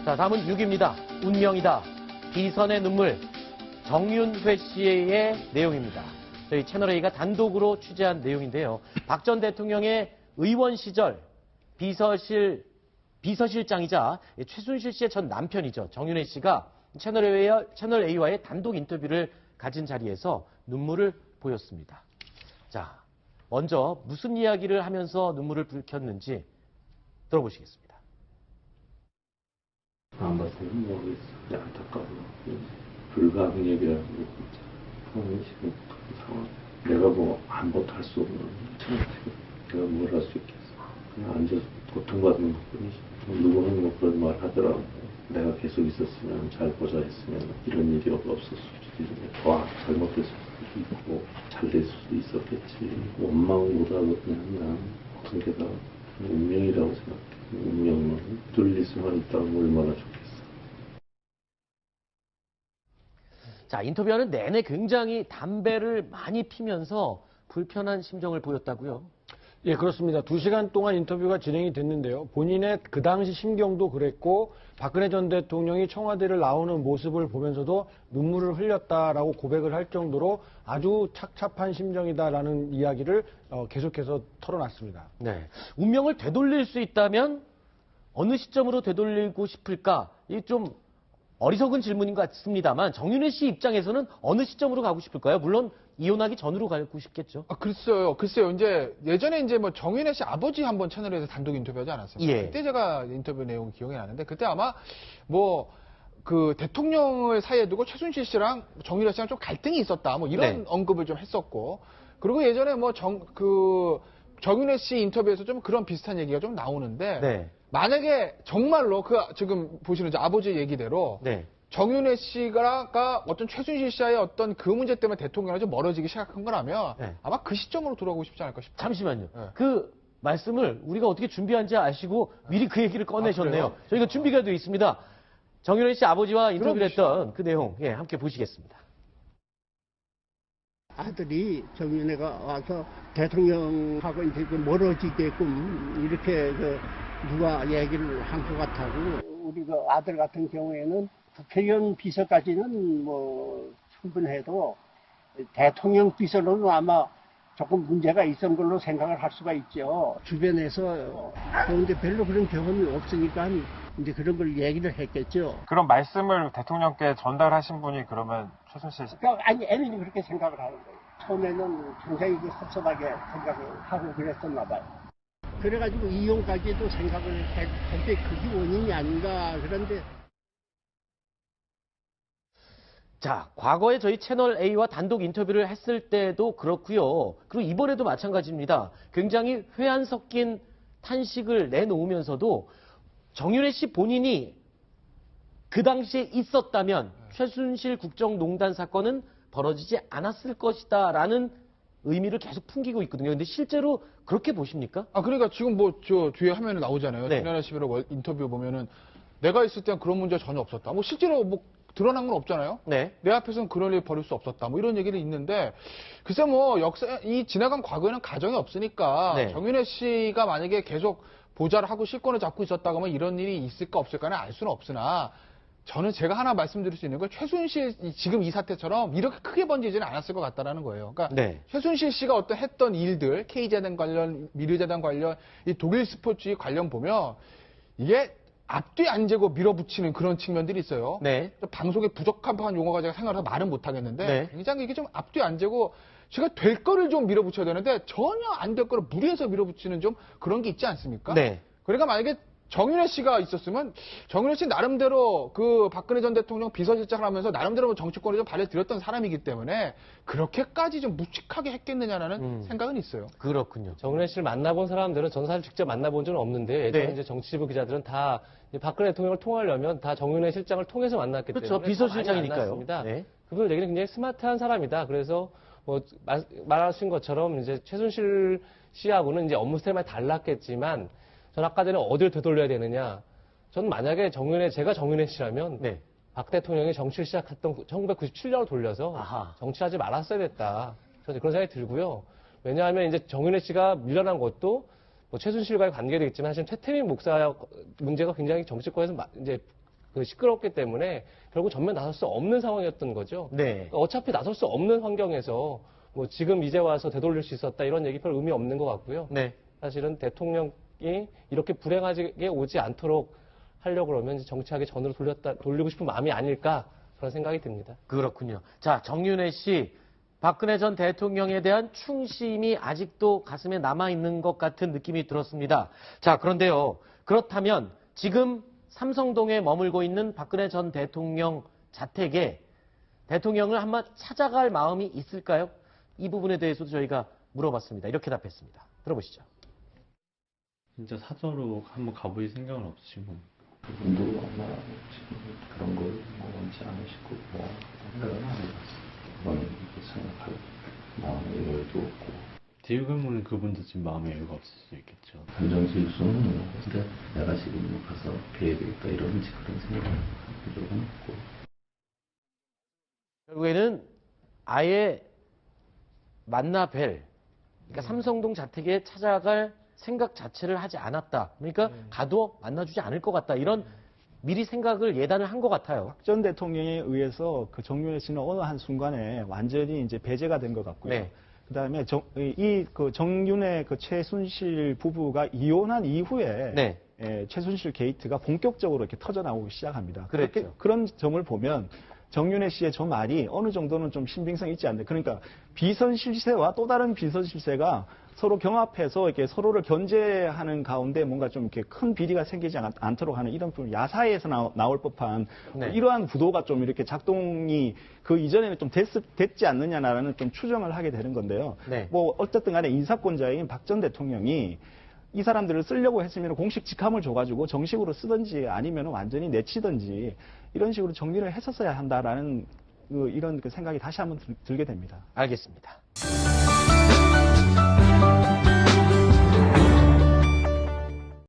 자, 다음은 6위입니다. 운명이다. 비선의 눈물. 정윤회 씨의 내용입니다. 저희 채널A가 단독으로 취재한 내용인데요. 박 전 대통령의 의원 시절 비서실장이자 최순실 씨의 전 남편이죠. 정윤회 씨가 채널A와의 단독 인터뷰를 가진 자리에서 눈물을 보였습니다. 자, 먼저 무슨 이야기를 하면서 눈물을 붉혔는지 들어보시겠습니다. 안 봤으면 모르겠어. 안타까워. 불가항력이라는 게 진짜 보면 지금 상황. 내가 뭐 아무것도 할 수 없는 내가 뭘 할 수 있겠어. 그냥 앉아서 고통받는 것뿐이지. 누구는 뭐 그런 말 하더라고. 내가 계속 있었으면 잘 보자 했으면 이런 일이 없었을 수도 있는데 더 잘못됐을 수도 있고 잘 될 수도 있었겠지. 원망보다도 그냥 난 모든 게 다 운명이라고 생각해. 운명은 뚫릴 수만 있다면 얼마나 좋겠어. 자, 인터뷰하는 내내 굉장히 담배를 많이 피면서 불편한 심정을 보였다고요? 예, 그렇습니다. 2시간 동안 인터뷰가 진행이 됐는데요. 본인의 그 당시 심경도 그랬고 박근혜 전 대통령이 청와대를 나오는 모습을 보면서도 눈물을 흘렸다라고 고백을 할 정도로 아주 착잡한 심정이다라는 이야기를 계속해서 털어놨습니다. 네. 운명을 되돌릴 수 있다면 어느 시점으로 되돌리고 싶을까? 이게 좀 어리석은 질문인 것 같습니다만 정윤회 씨 입장에서는 어느 시점으로 가고 싶을까요? 물론 이혼하기 전으로 가고 싶겠죠. 글쎄요. 이제 예전에 이제 뭐 정윤회 씨 아버지 한번 채널에서 단독 인터뷰하지 않았습니까? 예. 그때 제가 인터뷰 내용 기억이 나는데 그때 아마 뭐 그 대통령을 사이에 두고 최순실 씨랑 정윤회 씨랑 좀 갈등이 있었다. 뭐 이런 네. 언급을 좀 했었고 그리고 예전에 뭐 정윤회 씨 인터뷰에서 좀 그런 비슷한 얘기가 좀 나오는데 네. 만약에 정말로 지금 보시는 이제 아버지 얘기대로 네. 정윤회 씨가 어떤 최순실 씨와의 어떤 그 문제 때문에 대통령과 좀 멀어지기 시작한 거라면 네. 아마 그 시점으로 돌아오고 싶지 않을까 싶어요. 잠시만요. 네. 그 말씀을 우리가 어떻게 준비한지 아시고 미리 그 얘기를 꺼내셨네요. 그래요? 저희가 준비가 되어 있습니다. 정윤회 씨 아버지와 인터뷰를 들어보시죠. 했던 그 내용, 예, 함께 보시겠습니다. 아들이 정윤회가 와서 대통령하고 이제 멀어지게끔 이렇게 누가 얘기를 한 것 같다고. 우리 아들 같은 경우에는 국회의원 비서까지는 뭐 충분해도 대통령 비서로는 아마 조금 문제가 있었던 걸로 생각을 할 수가 있죠. 주변에서 그런데 별로 그런 경험이 없으니까 이제 그런 걸 얘기를 했겠죠. 그런 말씀을 대통령께 전달하신 분이 그러면 최순실 씨? 그러니까 아니 애는 그렇게 생각을 하는 거예요. 처음에는 굉장히 섭섭하게 생각을 하고 그랬었나 봐요. 그래가지고 이혼까지도 생각을 했는데 그게 원인이 아닌가. 그런데 자, 과거에 저희 채널A와 단독 인터뷰를 했을 때도 그렇고요. 그리고 이번에도 마찬가지입니다. 굉장히 회한 섞인 탄식을 내놓으면서도 정윤회 씨 본인이 그 당시에 있었다면 최순실 국정농단 사건은 벌어지지 않았을 것이다 라는 의미를 계속 풍기고 있거든요. 근데 실제로 그렇게 보십니까? 그러니까 지금 뭐 저 뒤에 화면에 나오잖아요. 네. 지난해 11월 인터뷰 보면은 내가 있을 땐 그런 문제 전혀 없었다. 뭐 실제로 뭐 드러난 건 없잖아요. 네. 내 앞에서는 그런 일 벌일 수 없었다. 뭐 이런 얘기를 있는데 글쎄 뭐 이 지나간 과거에는 가정이 없으니까 네. 정윤회 씨가 만약에 계속 보좌를 하고 실권을 잡고 있었다고 하면 이런 일이 있을까 없을까는 알 수는 없으나 저는 제가 하나 말씀드릴 수 있는 건 최순실 지금 이 사태처럼 이렇게 크게 번지지는 않았을 것 같다라는 거예요. 그러니까 네. 최순실 씨가 어떤 했던 일들, K재단 관련, 미르재단 관련, 이 독일 스포츠 관련 보면 이게 앞뒤 안 재고 밀어붙이는 그런 측면들이 있어요. 네. 방송에 부적합한 용어가 제가 생각해서 말은 못 하겠는데 네. 굉장히 이게 좀 앞뒤 안 재고 제가 될 거를 좀 밀어붙여야 되는데 전혀 안 될 거를 무리해서 밀어붙이는 좀 그런 게 있지 않습니까? 네. 그러니까 만약에 정윤회 씨가 있었으면 정윤회 씨 나름대로 그 박근혜 전 대통령 비서실장을 하면서 나름대로 뭐 정치권에 좀 발려드렸던 사람이기 때문에 그렇게까지 좀 묵직하게 했겠느냐라는 생각은 있어요. 그렇군요. 정윤회 씨를 만나본 사람들은 전 사실 직접 만나본 적은 없는데 예전에 네. 이제 정치부 기자들은 다 박근혜 대통령을 통하려면 다 정윤회 실장을 통해서 만났기 그렇죠. 때문에 비서실장이니까요. 네. 네. 그분 얘기는 굉장히 스마트한 사람이다. 그래서 뭐 말하신 것처럼 이제 최순실 씨하고는 이제 업무 스타일이 달랐겠지만 전 아까 전에 어딜 되돌려야 되느냐. 전 만약에 제가 정윤회 씨라면 네. 박 대통령이 정치를 시작했던 1997년을 돌려서 아하. 정치하지 말았어야 됐다. 저는 그런 생각이 들고요. 왜냐하면 이제 정윤회 씨가 밀려난 것도 뭐 최순실과의 관계도 있지만 사실 최태민 목사 문제가 굉장히 정치권에서 이제 시끄럽기 때문에 결국 전면 나설 수 없는 상황이었던 거죠. 네. 어차피 나설 수 없는 환경에서 뭐 지금 이제 와서 되돌릴 수 있었다 이런 얘기 별 의미 없는 것 같고요. 네. 사실은 대통령이 이렇게 불행하게 오지 않도록 하려고 그러면 정치하게 전으로 돌리고 싶은 마음이 아닐까 그런 생각이 듭니다. 그렇군요. 자, 정윤회 씨, 박근혜 전 대통령에 대한 충심이 아직도 가슴에 남아있는 것 같은 느낌이 들었습니다. 자, 그런데요. 그렇다면 지금 삼성동에 머물고 있는 박근혜 전 대통령 자택에 대통령을 한번 찾아갈 마음이 있을까요? 이 부분에 대해서도 저희가 물어봤습니다. 이렇게 답했습니다. 들어보시죠. 진짜 사저로 한번 가볼 생각은 없으시고 그분도 아마 지금 그런 걸 원치 않으실 거고 생각은 안 해봤어요. 그거는 생각할 마음의 여유도 없고 지금은 그분도 지금 마음의 여유가 없을 수 있겠죠. 감정지 유수는 근데 내가 지금 가서 뵈야 되겠다 이런 그런 생각을 한 적은 없고 결국에는 아예 만나 뵐, 그러니까 삼성동 자택에 찾아갈 생각 자체를 하지 않았다. 그러니까 가도 만나주지 않을 것 같다. 이런 미리 생각을 예단을 한 것 같아요. 박 전 대통령에 의해서 그 정윤회 씨는 어느 한 순간에 완전히 이제 배제가 된 것 같고요. 네. 그다음에 그 정윤회 그 최순실 부부가 이혼한 이후에 네. 최순실 게이트가 본격적으로 이렇게 터져 나오기 시작합니다. 그랬죠. 그런 점을 보면 정윤회 씨의 저 말이 어느 정도는 좀 신빙성이 있지 않나. 그러니까 비선 실세와 또 다른 비선 실세가 서로 경합해서 이렇게 서로를 견제하는 가운데 뭔가 좀 이렇게 큰 비리가 생기지 않도록 하는 이런 야사에서 나올 법한 네. 이러한 구도가 좀 이렇게 작동이 그 이전에는 좀 됐지 않느냐라는 좀 추정을 하게 되는 건데요. 네. 뭐 어쨌든 간에 인사권자인 박 전 대통령이 이 사람들을 쓰려고 했으면 공식 직함을 줘가지고 정식으로 쓰든지 아니면 완전히 내치든지 이런 식으로 정리를 했었어야 한다라는 이런 생각이 다시 한번 들게 됩니다. 알겠습니다.